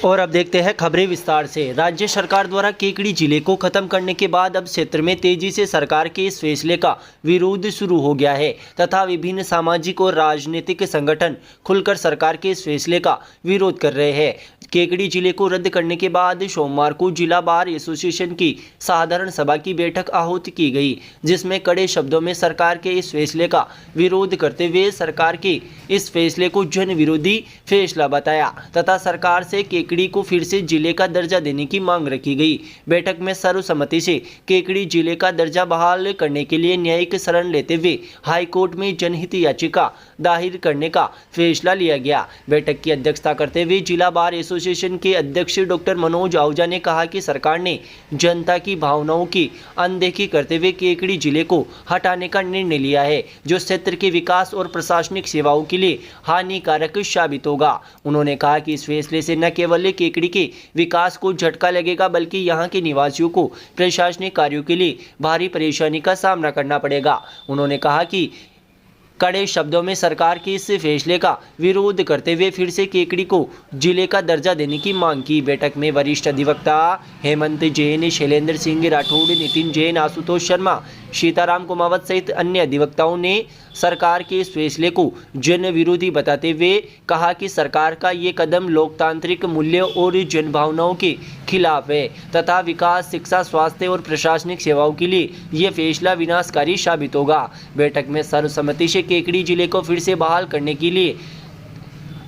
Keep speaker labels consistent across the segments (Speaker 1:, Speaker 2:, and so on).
Speaker 1: और अब देखते हैं खबरें विस्तार से। राज्य सरकार द्वारा केकड़ी जिले को खत्म करने के बाद अब क्षेत्र में तेजी से सरकार के इस फैसले का विरोध शुरू हो गया है तथा विभिन्न सामाजिक और राजनीतिक संगठन खुलकर सरकार के इस फैसले का विरोध कर रहे हैं। केकड़ी जिले को रद्द करने के बाद सोमवार को जिला बार एसोसिएशन की साधारण सभा की बैठक आहूत की गई, जिसमें कड़े शब्दों में सरकार के इस फैसले का विरोध करते हुए सरकार के इस फैसले को जन विरोधी फैसला बताया तथा सरकार से केकड़ी को फिर से जिले का दर्जा देने की मांग रखी गई। बैठक में सर्वसम्मति से केकड़ी जिले का दर्जा बहाल करने के लिए न्यायिक शरण लेते हुए हाईकोर्ट में जनहित याचिका दायर करने का फैसला लिया गया। बैठक की अध्यक्षता करते हुए जिला बार एसोसिएशन के अध्यक्ष डॉक्टर मनोज आहूजा ने कहा कि सरकार ने जनता की भावनाओं की अनदेखी करते हुए केकड़ी जिले को हटाने का निर्णय लिया है, जो क्षेत्र के विकास और प्रशासनिक सेवाओं के लिए हानिकारक साबित होगा। उन्होंने कहा कि इस फैसले से न केवल केकड़ी के विकास को झटका लगेगा, बल्कि यहां के निवासियों को प्रशासनिक कार्यों के लिए भारी परेशानी का सामना करना पड़ेगा। उन्होंने कहा कि कड़े शब्दों में सरकार के इस फैसले का विरोध करते हुए फिर से केकड़ी को जिले का दर्जा देने की मांग की। बैठक में वरिष्ठ अधिवक्ता हेमंत जैन, शैलेंद्र सिंह राठौड़, नितिन जैन, आशुतोष शर्मा, सीताराम कुमावत सहित अन्य अधिवक्ताओं ने सरकार के इस फैसले को जन विरोधी बताते हुए कहा कि सरकार का ये कदम लोकतांत्रिक मूल्यों और जनभावनाओं के खिलाफ है तथा विकास, शिक्षा, स्वास्थ्य और प्रशासनिक सेवाओं के लिए ये फैसला विनाशकारी साबित होगा। बैठक में सर्वसम्मति से केकड़ी जिले को फिर से बहाल करने के लिए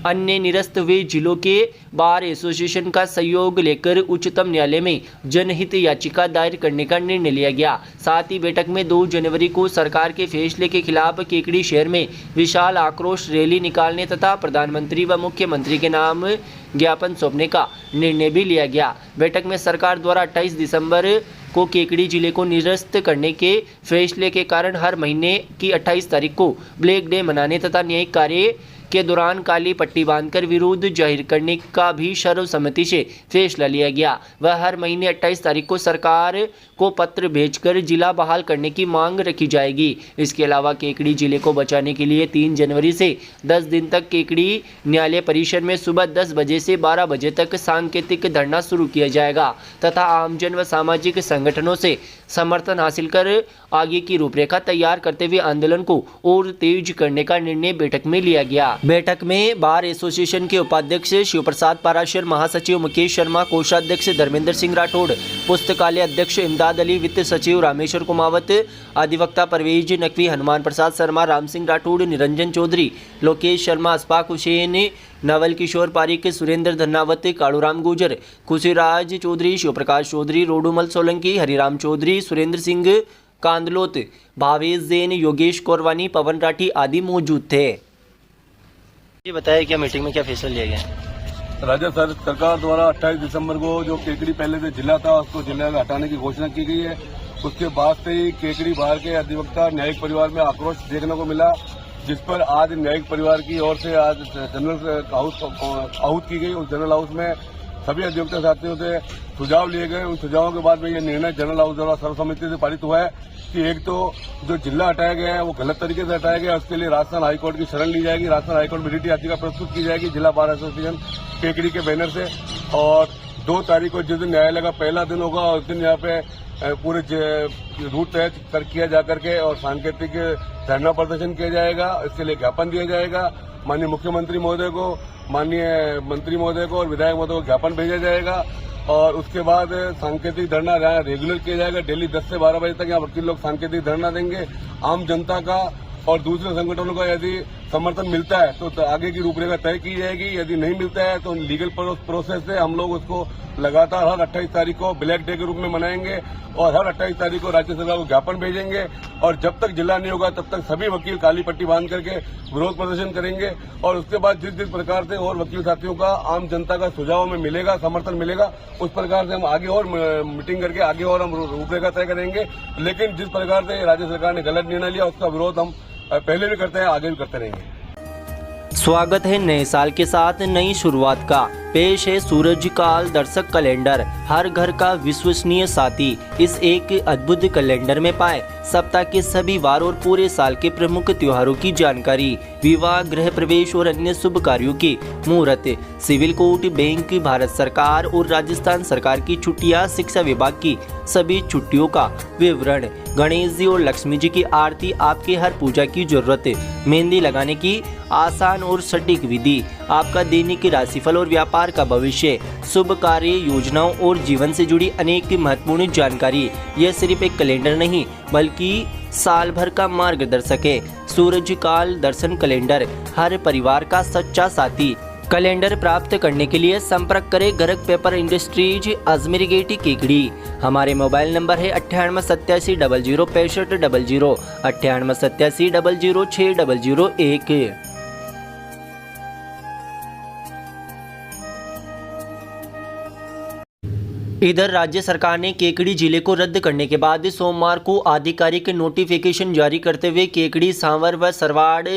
Speaker 1: अन्य निरस्त हुए जिलों के बार एसोसिएशन का सहयोग लेकर उच्चतम न्यायालय में जनहित याचिका दायर करने का निर्णय लिया गया। साथ ही बैठक में 2 जनवरी को सरकार के फैसले के खिलाफ केकड़ी शहर में विशाल आक्रोश रैली निकालने तथा प्रधानमंत्री व मुख्यमंत्री के नाम ज्ञापन सौंपने का निर्णय भी लिया गया। बैठक में सरकार द्वारा 28 दिसंबर को केकड़ी जिले को निरस्त करने के फैसले के कारण हर महीने की 28 तारीख को ब्लैक डे मनाने तथा न्यायिक कार्य के दौरान काली पट्टी बांधकर विरोध जाहिर करने का भी सर्वसम्मति से फैसला लिया गया। वह हर महीने 28 तारीख को सरकार को पत्र भेजकर जिला बहाल करने की मांग रखी जाएगी। इसके अलावा केकड़ी जिले को बचाने के लिए 3 जनवरी से 10 दिन तक केकड़ी न्यायालय परिसर में सुबह 10 बजे से 12 बजे तक सांकेतिक धरना शुरू किया जाएगा तथा आमजन व सामाजिक संगठनों से समर्थन हासिल कर आगे की रूपरेखा तैयार करते हुए आंदोलन को और तेज करने का निर्णय बैठक में लिया गया। बैठक में बार एसोसिएशन के उपाध्यक्ष शिव प्रसाद पाराशर, महासचिव मुकेश शर्मा, कोषाध्यक्ष धर्मेंद्र सिंह राठौड़, पुस्तकालय अध्यक्ष इमदाद अली, वित्त सचिव रामेश्वर कुमावत, अधिवक्ता परवेज नकवी, हनुमान प्रसाद शर्मा, राम सिंह राठौड़, निरंजन चौधरी, लोकेश शर्मा, अस्फाक हुसैन, नवल किशोर पारिक, सुरेंद्र धन्नावत, कालूराम गुजर, खुशीराज चौधरी, शिवप्रकाश चौधरी, रोडूमल सोलंकी, हरिराम चौधरी, सुरेंद्र सिंह कांदलोत, भावेश जैन, योगेश कोरवानी, पवन राठी आदि मौजूद थे। ये बताया क्या मीटिंग में क्या फैसला लिया गया?
Speaker 2: राज्य सरकार द्वारा 28 दिसंबर को जो केकड़ी पहले से जिला था उसको जिला में हटाने की घोषणा की गई है। उसके बाद से ही केकड़ी बाहर के अधिवक्ता न्यायिक परिवार में आक्रोश देखने को मिला, जिस पर आज न्यायिक परिवार की ओर से आज जनरल हाउस आहूत की गई। उस जनरल हाउस में सभी अधिवक्ता साथियों से सुझाव लिए गए। उन सुझावों के बाद में यह निर्णय जनरल हाउस द्वारा सर्वसम्मति से पारित हुआ है कि एक तो जो जिला हटाया गया है वो गलत तरीके से हटाया गया, उसके लिए राजस्थान हाईकोर्ट की शरण ली जाएगी। राजस्थान हाईकोर्ट में रिट याचिका प्रस्तुत की जाएगी जिला बार एसोसिएशन केकड़ी के बैनर से। और 2 तारीख को जिस दिन न्यायालय का पहला दिन होगा उस दिन यहाँ पे पूरे रूट तय किया जा करके और सांकेतिक धरना प्रदर्शन किया जाएगा। इसके लिए ज्ञापन दिया जाएगा माननीय मुख्यमंत्री महोदय को, माननीय मंत्री महोदय को और विधायक महोदय को ज्ञापन भेजा जाएगा। और उसके बाद सांकेतिक धरना रेगुलर किया जाएगा। डेली 10 से 12 बजे तक यहाँ वकील लोग सांकेतिक धरना देंगे। आम जनता का और दूसरे संगठनों का यदि समर्थन मिलता है तो आगे की रूपरेखा तय की जाएगी। यदि नहीं मिलता है तो लीगल प्रोसेस से हम लोग उसको लगातार हर 28 तारीख को ब्लैक डे के रूप में मनाएंगे और हर 28 तारीख को राज्य सरकार को ज्ञापन भेजेंगे। और जब तक जिला नहीं होगा तब तक सभी वकील काली पट्टी बांध करके विरोध प्रदर्शन करेंगे। और उसके बाद जिस प्रकार से और वकील साथियों का आम जनता का सुझाव में मिलेगा, समर्थन मिलेगा, उस प्रकार से हम आगे और मीटिंग करके आगे और हम रूपरेखा तय करेंगे। लेकिन जिस प्रकार से राज्य सरकार ने गलत निर्णय लिया उसका विरोध हम पहले भी करते हैं, आगे भी करते रहेंगे।
Speaker 1: स्वागत है नए साल के साथ नई शुरुआत का। पेश है सूरज काल दर्शक कैलेंडर, हर घर का विश्वसनीय साथी। इस एक अद्भुत कैलेंडर में पाए सप्ताह के सभी वार और पूरे साल के प्रमुख त्योहारों की जानकारी, विवाह, गृह प्रवेश और अन्य शुभ कार्यों की मुहूर्त, सिविल कोर्ट, बैंक, भारत सरकार और राजस्थान सरकार की छुट्टियां, शिक्षा विभाग की सभी छुट्टियों का विवरण, गणेश जी और लक्ष्मी जी की आरती, आपके हर पूजा की जरूरत, मेहंदी लगाने की आसान और सटीक विधि, आपका दैनिक राशिफल और व्यापार का भविष्य, शुभ कार्य योजनाओं और जीवन से जुड़ी अनेक महत्वपूर्ण जानकारी। यह सिर्फ एक कैलेंडर नहीं बल्कि साल भर का मार्गदर्शक है। सूरज काल दर्शन कैलेंडर, हर परिवार का सच्चा साथी। कैलेंडर प्राप्त करने के लिए संपर्क करें Garg paper industries, Ajmer gate, Kekri. हमारे मोबाइल नंबर है 9887006500, 9887006001। इधर राज्य सरकार ने केकड़ी जिले को रद्द करने के बाद सोमवार को आधिकारिक नोटिफिकेशन जारी करते हुए केकड़ी, सांवर व सरवाड़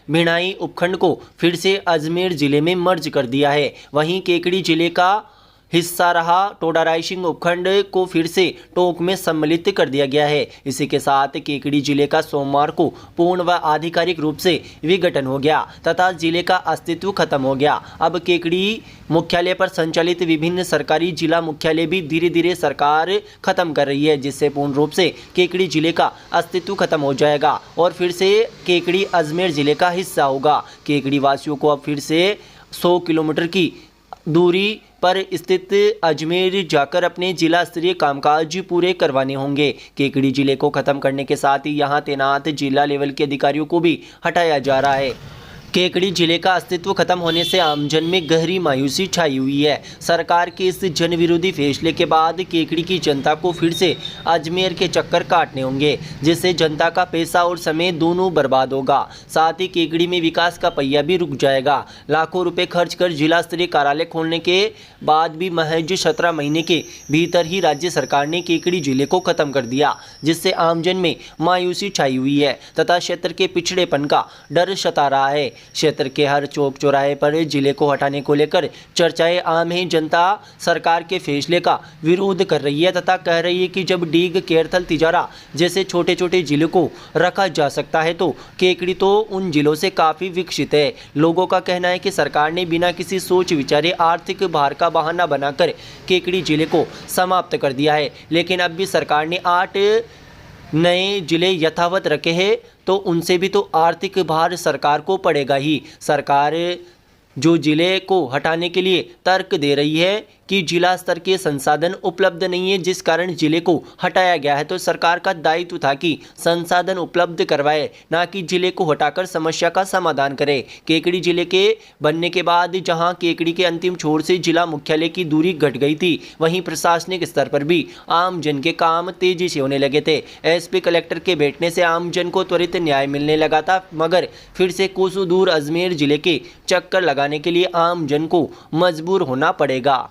Speaker 1: भिणाई उपखंड को फिर से अजमेर जिले में मर्ज कर दिया है। वहीं केकड़ी जिले का हिस्सा रहा टोडा रायसिंह उपखंड को फिर से टोंक में सम्मिलित कर दिया गया है। इसी के साथ केकड़ी जिले का सोमवार को पूर्ण व आधिकारिक रूप से विघटन हो गया तथा जिले का अस्तित्व खत्म हो गया। अब केकड़ी मुख्यालय पर संचालित विभिन्न सरकारी जिला मुख्यालय भी धीरे धीरे सरकार खत्म कर रही है, जिससे पूर्ण रूप से केकड़ी जिले का अस्तित्व खत्म हो जाएगा और फिर से केकड़ी अजमेर जिले का हिस्सा होगा। केकड़ी वासियों को अब फिर से 100 किलोमीटर की दूरी पर स्थित अजमेर जाकर अपने जिला स्तरीय कामकाज पूरे करवाने होंगे। केकड़ी जिले को खत्म करने के साथ ही यहां तैनात जिला लेवल के अधिकारियों को भी हटाया जा रहा है। केकड़ी जिले का अस्तित्व खत्म होने से आमजन में गहरी मायूसी छाई हुई है। सरकार के इस जनविरोधी फैसले के बाद केकड़ी की जनता को फिर से अजमेर के चक्कर काटने होंगे, जिससे जनता का पैसा और समय दोनों बर्बाद होगा। साथ ही केकड़ी में विकास का पहिया भी रुक जाएगा। लाखों रुपए खर्च कर जिला स्तरीय कार्यालय खोलने के बाद भी महज 17 महीने के भीतर ही राज्य सरकार ने केकड़ी जिले को खत्म कर दिया, जिससे आमजन में मायूसी छाई हुई है तथा क्षेत्र के पिछड़ेपन का डर सता रहा है। क्षेत्र के हर चौक चौराहे पर जिले को हटाने को लेकर चर्चाएं आम हैं। जनता सरकार के फैसले का विरोध कर रही है तथा कह रही है कि जब डीग, केरथल, तिजारा जैसे छोटे छोटे जिलों को रखा जा सकता है तो केकड़ी तो उन जिलों से काफ़ी विकसित है। लोगों का कहना है कि सरकार ने बिना किसी सोच विचारे आर्थिक भार का बहाना बनाकर केकड़ी जिले को समाप्त कर दिया है, लेकिन अब भी सरकार ने 8 नए जिले यथावत रखे हैं तो उनसे भी तो आर्थिक भार सरकार को पड़ेगा ही। सरकार जो जिले को हटाने के लिए तर्क दे रही है कि जिला स्तर के संसाधन उपलब्ध नहीं है, जिस कारण जिले को हटाया गया है, तो सरकार का दायित्व था कि संसाधन उपलब्ध करवाए, ना कि जिले को हटाकर समस्या का समाधान करे। केकड़ी जिले के बनने के बाद जहां केकड़ी के अंतिम छोर से जिला मुख्यालय की दूरी घट गई थी, वहीं प्रशासनिक स्तर पर भी आम जन के काम तेजी से होने लगे थे। एसपी कलेक्टर के बैठने से आम जन को त्वरित न्याय मिलने लगा था, मगर फिर से कोसों दूर अजमेर जिले के चक्कर लगाने के लिए आम जन को मजबूर होना पड़ेगा।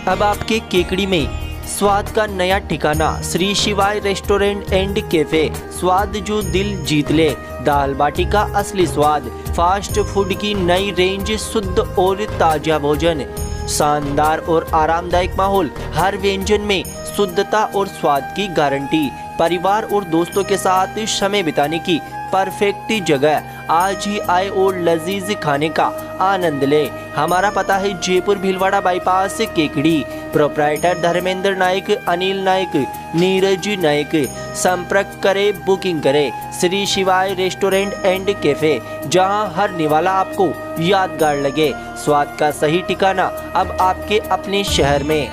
Speaker 1: अब आपके केकड़ी में स्वाद का नया ठिकाना श्री शिवाय रेस्टोरेंट एंड कैफे, स्वाद जो दिल जीत ले, दाल बाटी का असली स्वाद, फास्ट फूड की नई रेंज, शुद्ध और ताजा भोजन, शानदार और आरामदायक माहौल, हर व्यंजन में शुद्धता और स्वाद की गारंटी, परिवार और दोस्तों के साथ समय बिताने की परफेक्ट जगह। आज ही आए और लजीज खाने का आनंद ले। हमारा पता है जयपुर भीलवाड़ा बाईपास, केकड़ी। प्रोप्राइटर धर्मेंद्र नायक, अनिल नायक, नीरज नायक। संपर्क करें, बुकिंग करें। श्री शिवाय रेस्टोरेंट एंड कैफे, जहां हर निवाला आपको यादगार लगे। स्वाद का सही ठिकाना अब आपके अपने शहर में।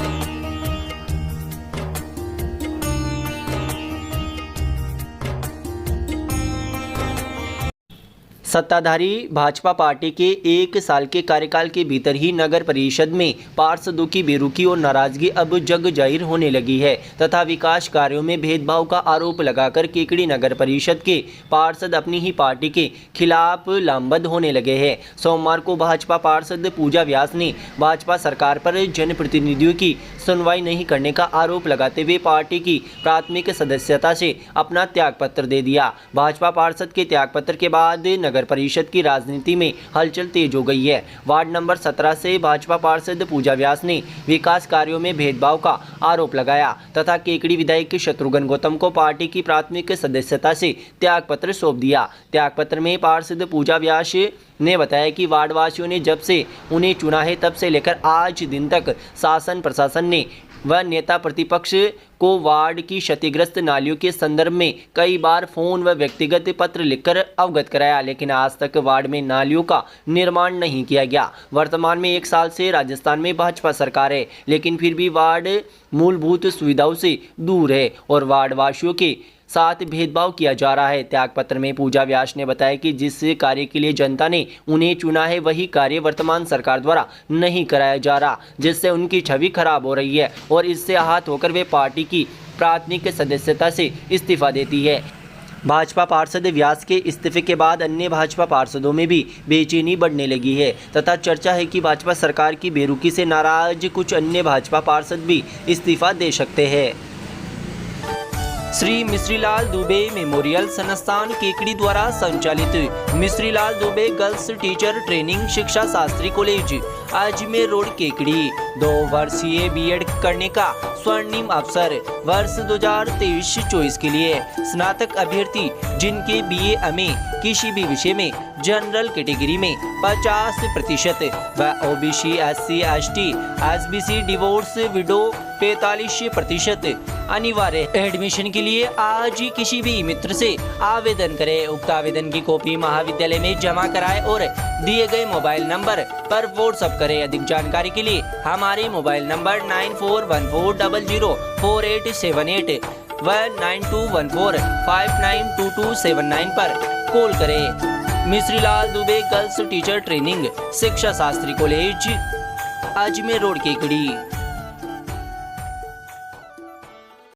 Speaker 1: सत्ताधारी भाजपा पार्टी के 1 साल के कार्यकाल के भीतर ही नगर परिषद में पार्षदों की बेरुखी और नाराजगी अब जग जाहिर होने लगी है तथा विकास कार्यों में भेदभाव का आरोप लगाकर केकड़ी नगर परिषद के पार्षद अपनी ही पार्टी के खिलाफ लामबंद होने लगे हैं। सोमवार को भाजपा पार्षद पूजा व्यास ने भाजपा सरकार पर जनप्रतिनिधियों की सुनवाई नहीं करने का आरोप लगाते हुए पार्टी की प्राथमिक सदस्यता से अपना त्यागपत्र दे दिया। भाजपा पार्षद के त्यागपत्र के बाद नगर परिषद की राजनीति में हलचल तेज हो गई है। वार्ड नंबर 17 से भाजपा पार्षद पूजा व्यास ने विकास कार्यों में भेदभाव का आरोप लगाया तथा केकड़ी विधायक शत्रुघ्न गौतम को पार्टी की प्राथमिक सदस्यता से त्यागपत्र सौंप दिया। त्यागपत्र में पार्षद पूजा व्यास ने बताया कि वार्ड वासियों ने जब से उन्हें चुना है तब से लेकर आज दिन तक शासन प्रशासन ने व नेता प्रतिपक्ष को वार्ड की क्षतिग्रस्त नालियों के संदर्भ में कई बार फोन व व्यक्तिगत पत्र लिखकर अवगत कराया, लेकिन आज तक वार्ड में नालियों का निर्माण नहीं किया गया। वर्तमान में 1 साल से राजस्थान में भाजपा सरकार है, लेकिन फिर भी वार्ड मूलभूत सुविधाओं से दूर है और वार्ड वासियों के साथ भेदभाव किया जा रहा है। त्यागपत्र में पूजा व्यास ने बताया कि जिस कार्य के लिए जनता ने उन्हें चुना है वही कार्य वर्तमान सरकार द्वारा नहीं कराया जा रहा, जिससे उनकी छवि खराब हो रही है और इससे आहत होकर वे पार्टी की प्राथमिक सदस्यता से इस्तीफा देती है। भाजपा पार्षद व्यास के इस्तीफे के बाद अन्य भाजपा पार्षदों में भी बेचैनी बढ़ने लगी है तथा चर्चा है कि भाजपा सरकार की बेरुखी से नाराज कुछ अन्य भाजपा पार्षद भी इस्तीफा दे सकते हैं। श्री मिश्रीलाल दुबे मेमोरियल संस्थान केकड़ी द्वारा संचालित Mishrilal Dubey girls teacher training शिक्षा शास्त्री कॉलेज अजमेर रोड केकड़ी 2 वर्षीय बीएड करने का स्वर्णिम अवसर। वर्ष 2023-24 के लिए स्नातक अभ्यर्थी जिनके BA में किसी भी विषय में जनरल कैटेगरी में 50% व OBC SC ST SBC divorce window 45% अनिवार्य। एडमिशन के लिए आज ही किसी भी मित्र से आवेदन करें। उक्त आवेदन की कॉपी महाविद्यालय में जमा कराएं और दिए गए मोबाइल नंबर पर व्हाट्सएप करें। अधिक जानकारी के लिए हमारे मोबाइल नंबर 9414004878 व 9214592279 पर कॉल करें। Mishrilal Dubey girls teacher training शिक्षा शास्त्री कॉलेज अजमेर रोड केकड़ी।